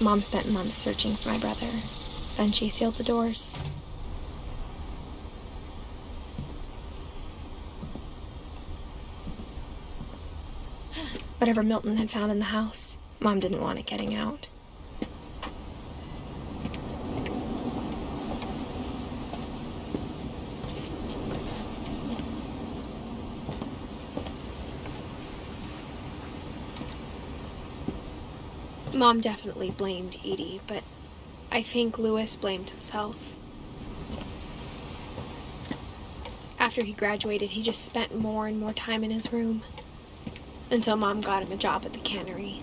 Mom spent months searching for my brother. Then she sealed the doors. Whatever Milton had found in the house, Mom didn't want it getting out. Mom definitely blamed Edie, but I think Louis blamed himself. After he graduated, he just spent more and more time in his room, until Mom got him a job at the cannery.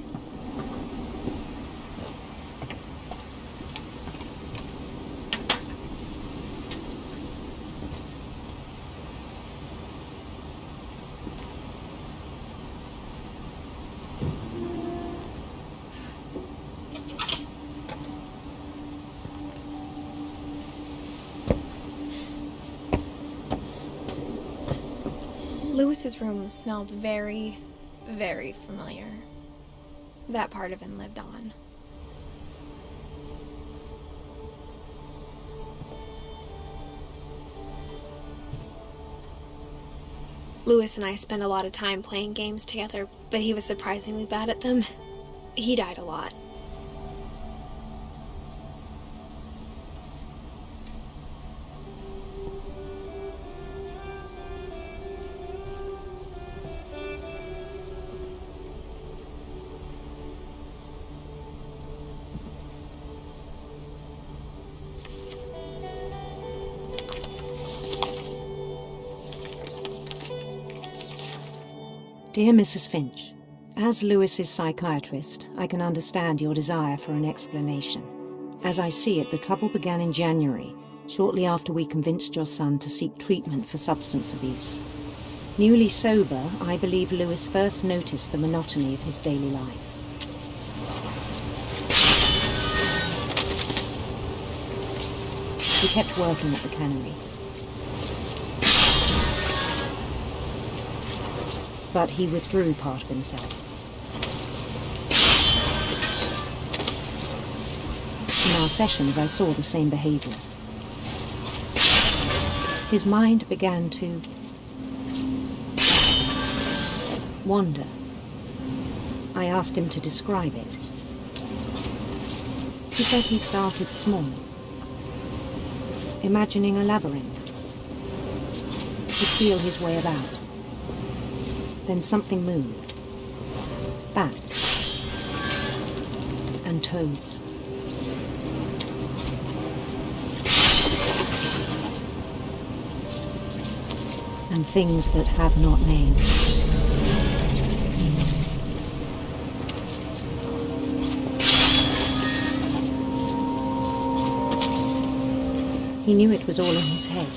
Louis's room smelled very, very familiar. That part of him lived on. Louis and I spent a lot of time playing games together, but he was surprisingly bad at them. He died a lot. Dear Mrs. Finch, as Louis's psychiatrist, I can understand your desire for an explanation. As I see it, the trouble began in January, shortly after we convinced your son to seek treatment for substance abuse. Newly sober, I believe Louis first noticed the monotony of his daily life. He kept working at the cannery. But he withdrew part of himself. In our sessions, I saw the same behavior. His mind began to wander. I asked him to describe it. He said he started small, imagining a labyrinth. He'd feel his way about. Then something moved. Bats. And toads. And things that have not names. He knew it was all in his head.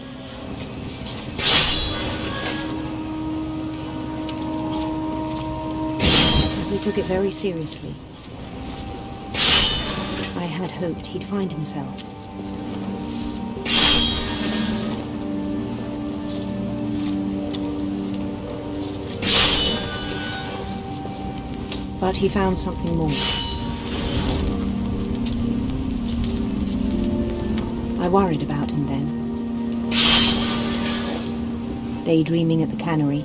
He took it very seriously. I had hoped he'd find himself. But he found something more. I worried about him then. Daydreaming at the cannery.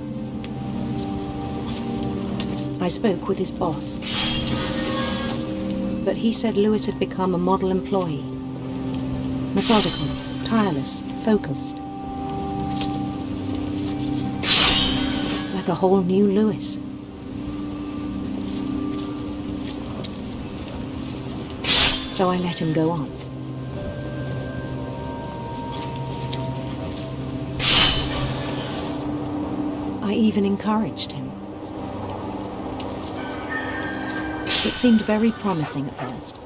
I spoke with his boss, but he said Louis had become a model employee. Methodical, tireless, focused. Like a whole new Louis. So I let him go on. I even encouraged him. It seemed very promising at first.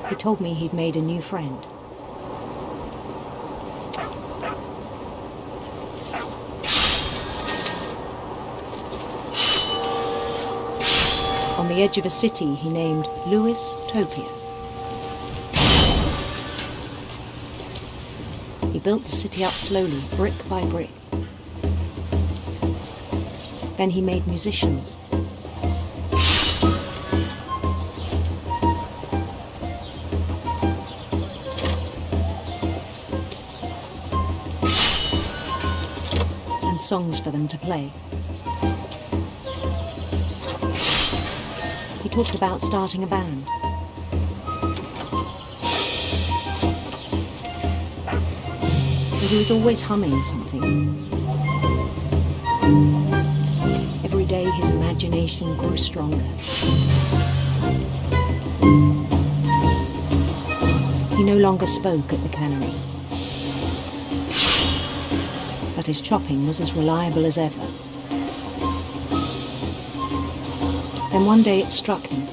He told me he'd made a new friend. On the edge of a city he named Louis Topia. He built the city up slowly, brick by brick. Then he made musicians. songs for them to play. He talked about starting a band. But he was always humming something. Every day his imagination grew stronger. He no longer spoke at the cannery, but his chopping was as reliable as ever. Then one day it struck him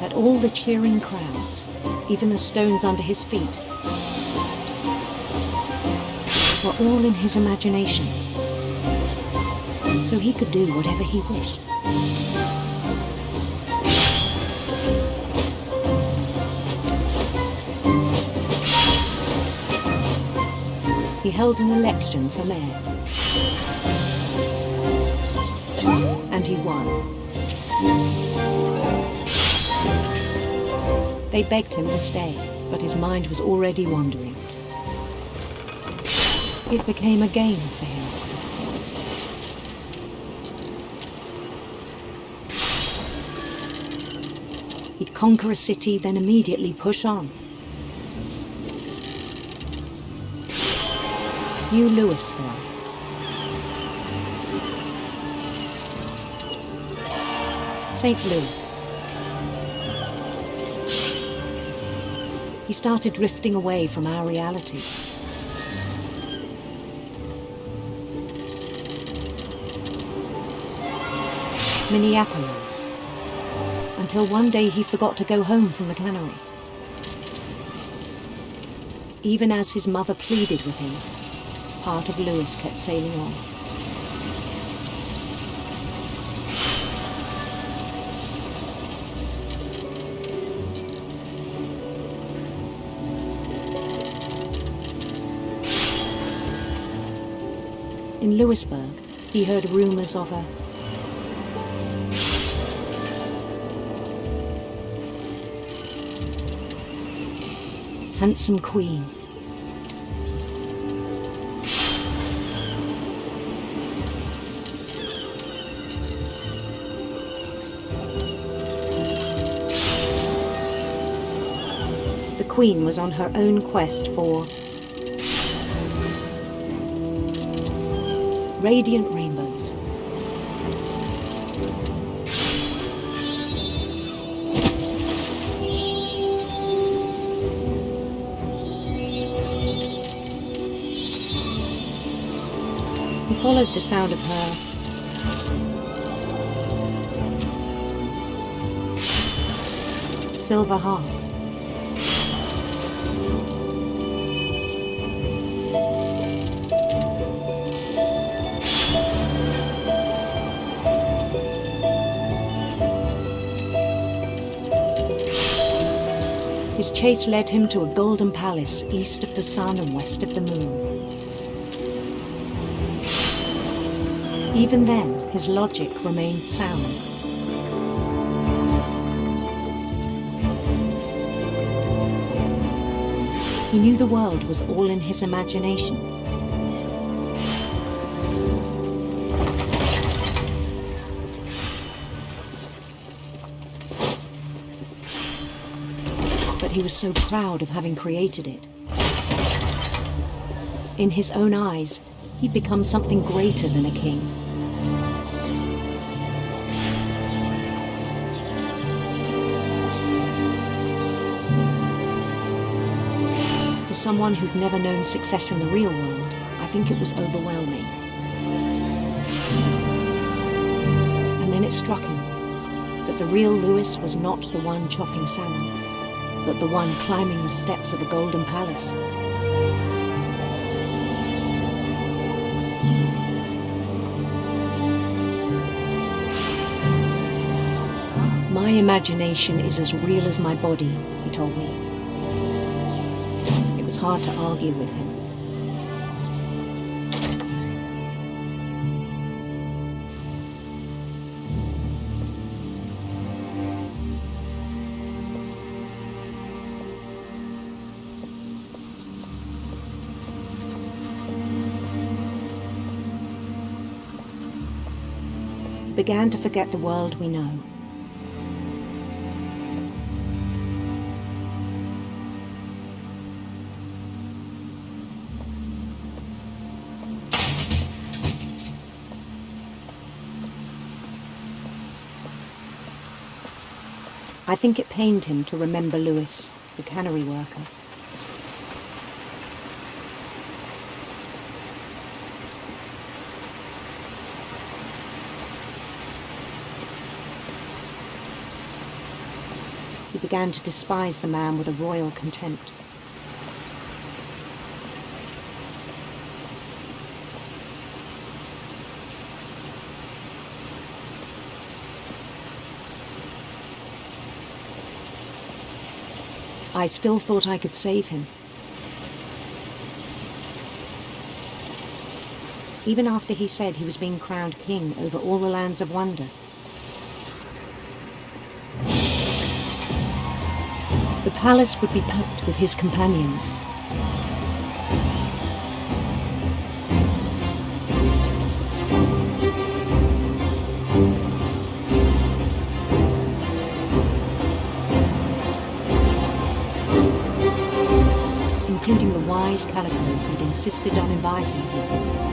that all the cheering crowds, even the stones under his feet, were all in his imagination, so he could do whatever he wished. He held an election for mayor, and he won. They begged him to stay, but his mind was already wandering. It became a game for him. He'd conquer a city, then immediately push on. New Louisville. St. Louis. He started drifting away from our reality. Minneapolis. Until one day he forgot to go home from the cannery. Even as his mother pleaded with him, part of Louis kept sailing on. In Louisburg, he heard rumors of a handsome queen. The queen was on her own quest for radiant rainbows. He followed the sound of her silver harp. His chase led him to a golden palace east of the sun and west of the moon. Even then, his logic remained sound. He knew the world was all in his imagination. But he was so proud of having created it. In his own eyes, he'd become something greater than a king. For someone who'd never known success in the real world, I think it was overwhelming. And then it struck him that the real Louis was not the one chopping salmon, but the one climbing the steps of a golden palace. My imagination is as real as my body, he told me. It was hard to argue with him. began to forget the world we know. I think it pained him to remember Lewis, the cannery worker. He began to despise the man with a royal contempt. I still thought I could save him. Even after he said he was being crowned king over all the lands of wonder. The palace would be packed with his companions. Including the wise Calico who'd insisted on advising him.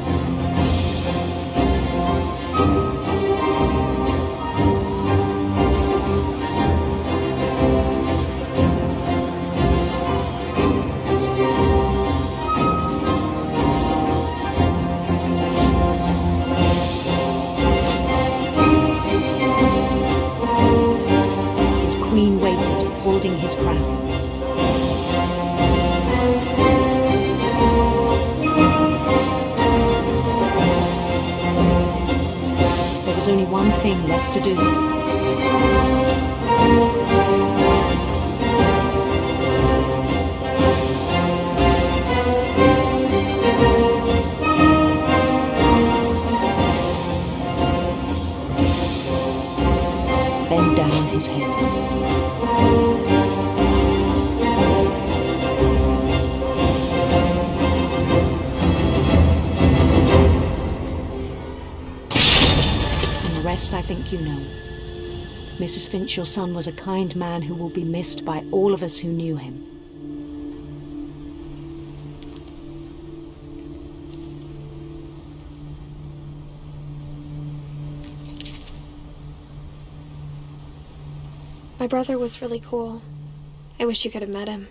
His queen waited, holding his crown. There was only one thing left to do. Bend down his head. I think you know. Mrs. Finch, your son was a kind man who will be missed by all of us who knew him. My brother was really cool. I wish you could have met him.